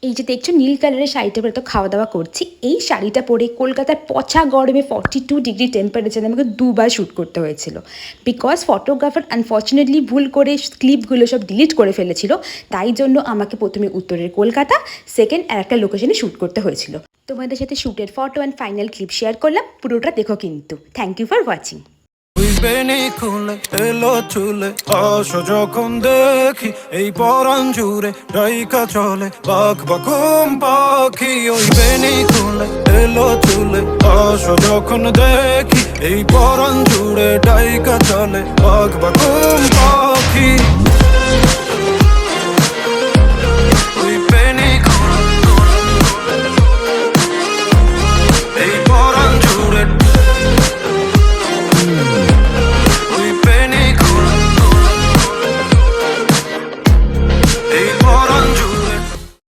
এই যে দেখছো নীল কালারের শাড়িটা পরে তো খাওয়া দাওয়া করছি। এই শাড়িটা পরে কলকাতার পচা গরমে 42 ডিগ্রি টেম্পারেচারে আমাকে দুবার শ্যুট করতে হয়েছিল, বিকজ ফটোগ্রাফার আনফর্চুনেটলি ভুল করে ক্লিপগুলো সব ডিলিট করে ফেলেছিল। তাই জন্য আমাকে প্রথমে উত্তরের কলকাতা, সেকেন্ড আর একটা লোকেশনে শ্যুট করতে হয়েছিল। তোমাদের সাথে শ্যুটের photo and final clip share করলাম, পুরোটা দেখো কিন্তু। Thank you for watching. বেনি খুলে এলো চুলে আসো যখন দেখি এই পরাণ জুড়ে ডাইকা চলে বাঘ বাকুম পাখি। ওই বেনি খুলে এলো চুলে আসো যখন দেখি এই পরাণ জুড়ে ডাইকা চলে বাঘ বাকুম পাখি।